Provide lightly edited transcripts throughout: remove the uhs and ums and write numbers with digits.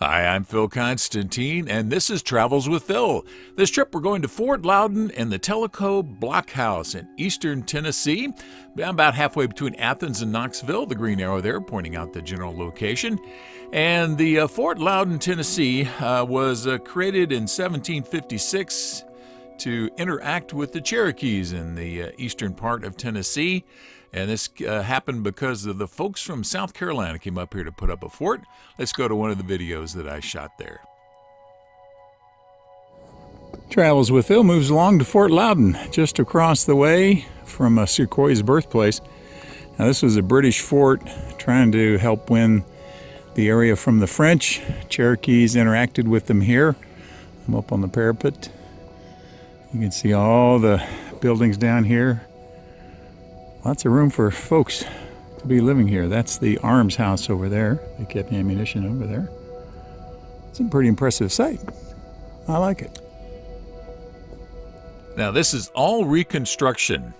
Hi, I'm Phil Constantine, and this is Travels with Phil. This trip we're going to Fort-loudoun and the Tellico Blockhouse in eastern Tennessee, about halfway between Athens and Knoxville, the green arrow there pointing out the general location. And the Fort-loudoun, Tennessee was created in 1756 to interact with the Cherokees in the eastern part of Tennessee. And this happened because of the folks from South Carolina came up here to put up a fort. Let's go to one of the videos that I shot there. Travels with Phil moves along to Fort-loudoun, just across the way from Sequoia's birthplace. Now this was a British fort trying to help win the area from the French. Cherokees interacted with them here. I'm up on the parapet. You can see all the buildings down here. Lots of room for folks to be living here. That's the arms house over there. They kept ammunition over there. It's a pretty impressive sight. I like it. Now this is all reconstruction.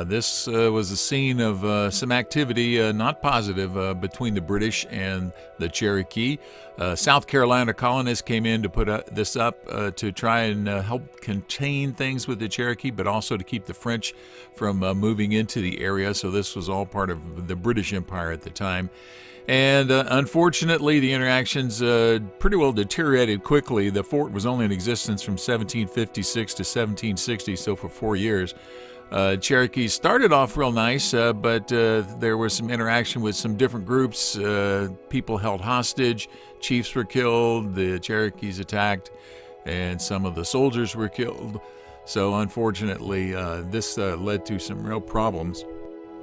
This was a scene of some activity, not positive, between the British and the Cherokee. South Carolina colonists came in to put this up to try and help contain things with the Cherokee, but also to keep the French from moving into the area. So this was all part of the British Empire at the time. And unfortunately, the interactions pretty well deteriorated quickly. The fort was only in existence from 1756 to 1760, so for 4 years. Cherokees started off real nice, but there was some interaction with some different groups. People held hostage, chiefs were killed, the Cherokees attacked, and some of the soldiers were killed. So unfortunately, this led to some real problems.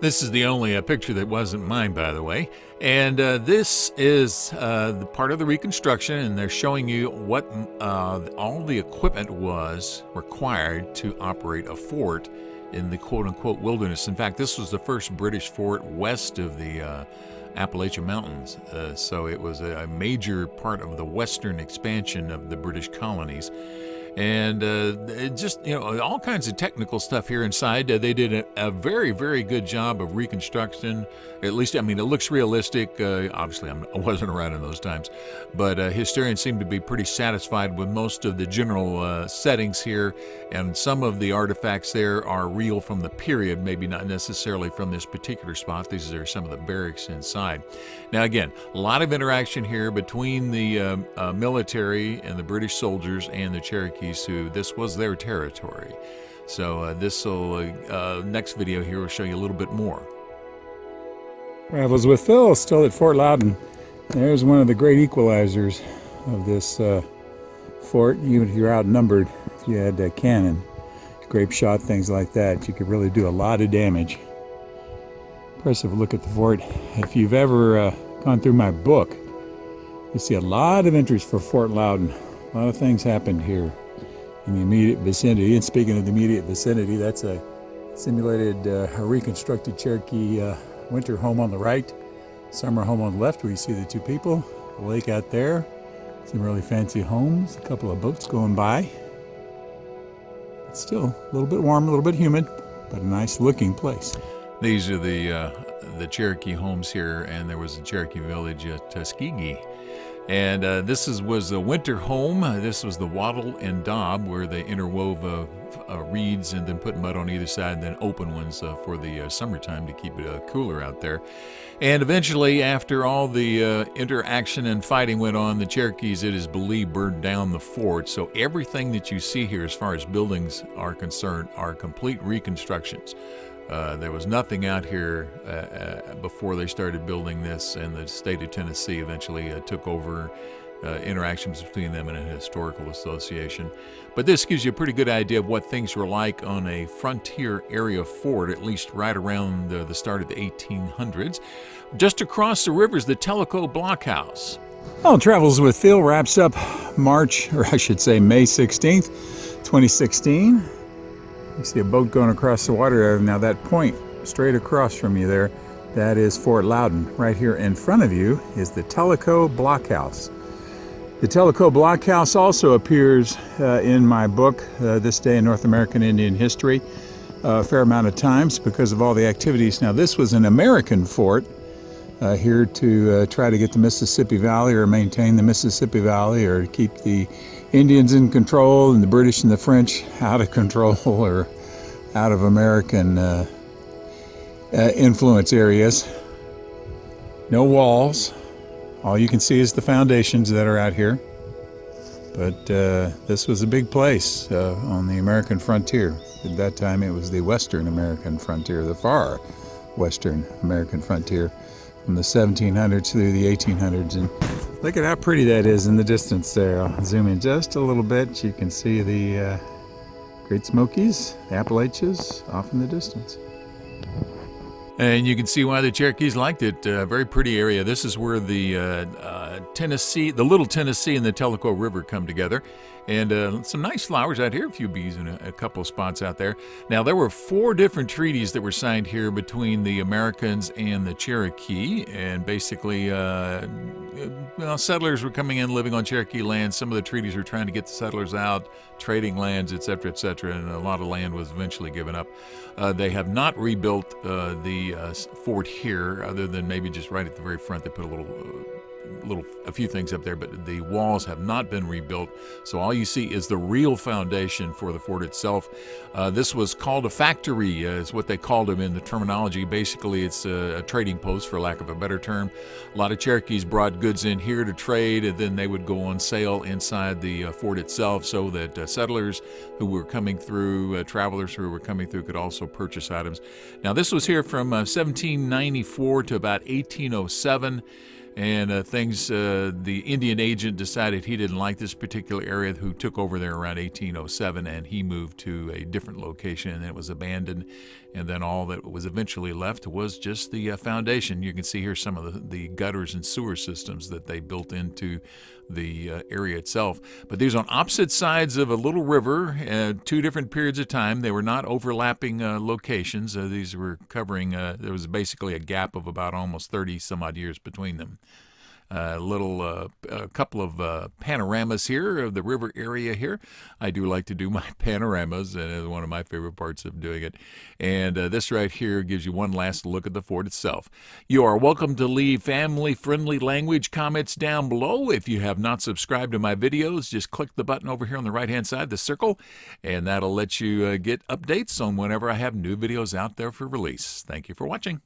This is the only picture that wasn't mine, by the way. And this is the part of the reconstruction, and they're showing you what all the equipment was required to operate a fort in the quote-unquote wilderness. In fact, this was the first British fort west of the Appalachian Mountains. So it was a major part of the western expansion of the British colonies. And just, all kinds of technical stuff here inside. They did a very, very good job of reconstruction. At least, it looks realistic. Obviously, I wasn't around in those times. But historians seem to be pretty satisfied with most of the general settings here. And some of the artifacts there are real from the period, maybe not necessarily from this particular spot. These are some of the barracks inside. Now, again, a lot of interaction here between the military and the British soldiers and the Cherokees, who this was their territory. So next video here will show you a little bit more. Travels with Phil, still at Fort-loudoun. There's one of the great equalizers of this fort. Even if you're outnumbered, if you had a cannon, grape shot, things like that, you could really do a lot of damage. Impressive look at the fort. If you've ever gone through my book, you see a lot of entries for Fort-loudoun. A lot of things happened here in the immediate vicinity. And speaking of the immediate vicinity, that's a simulated, reconstructed Cherokee winter home on the right, summer home on the left, where you see the two people, the lake out there, some really fancy homes, a couple of boats going by. It's still a little bit warm, a little bit humid, but a nice looking place. These are the Cherokee homes here, and there was a Cherokee village at Tuskegee. And this was a winter home. This was the wattle and daub, where they interwove reeds and then put mud on either side, and then open ones for the summertime to keep it cooler out there. And eventually, after all the interaction and fighting went on, the Cherokees, it is believed, burned down the fort. So everything that you see here as far as buildings are concerned are complete reconstructions. There was nothing out here before they started building this, and the state of Tennessee eventually took over interactions between them and a historical association. But this gives you a pretty good idea of what things were like on a frontier area fort, at least right around the start of the 1800s. Just across the river is the Tellico Blockhouse. Well, Travels with Phil wraps up May 16th, 2016. You see a boat going across the water. Now that point straight across from you there, that is Fort-loudoun. Right here in front of you is the Tellico Blockhouse. The Tellico Blockhouse also appears in my book, This Day in North American Indian History, a fair amount of times because of all the activities. Now this was an American fort here to try to get the Mississippi Valley or maintain the Mississippi Valley or keep the Indians in control and the British and the French out of control or out of American influence areas. No walls. All you can see is the foundations that are out here. But this was a big place on the American frontier. At that time it was the Western American frontier, the far Western American frontier, from the 1700s through the 1800s. And look at how pretty that is in the distance there. I'll zoom in just a little bit. You can see the Great Smokies, the Appalachians off in the distance. And you can see why the Cherokees liked it. Very pretty area. This is where the Tennessee, the Little Tennessee and the Tellico River come together. And some nice flowers out here, a few bees in a couple of spots out there. Now, there were 4 different treaties that were signed here between the Americans and the Cherokee. And basically, settlers were coming in, living on Cherokee land. Some of the treaties were trying to get the settlers out, trading lands, etc., etc., and a lot of land was eventually given up. They have not rebuilt the fort here, other than maybe just right at the very front. They put a few things up there, but the walls have not been rebuilt. So all you see is the real foundation for the fort itself. This was called a factory, is what they called them in the terminology. Basically, it's a trading post, for lack of a better term. A lot of Cherokees brought goods in here to trade, and then they would go on sale inside the fort itself, so that settlers who were coming through, travelers who were coming through, could also purchase items. Now, this was here from 1794 to about 1807. And the Indian agent decided he didn't like this particular area, who took over there around 1807, and he moved to a different location, and it was abandoned. And then all that was eventually left was just the foundation. You can see here some of the gutters and sewer systems that they built into the area itself. But these on opposite sides of a little river, 2 different periods of time. They were not overlapping locations. These were covering, there was basically a gap of about almost 30 some odd years between them. A couple of panoramas here of the river area here. I do like to do my panoramas, and it's one of my favorite parts of doing it. And this right here gives you one last look at the fort itself. You are welcome to leave family-friendly language comments down below. If you have not subscribed to my videos, just click the button over here on the right-hand side, the circle, and that'll let you get updates on whenever I have new videos out there for release. Thank you for watching.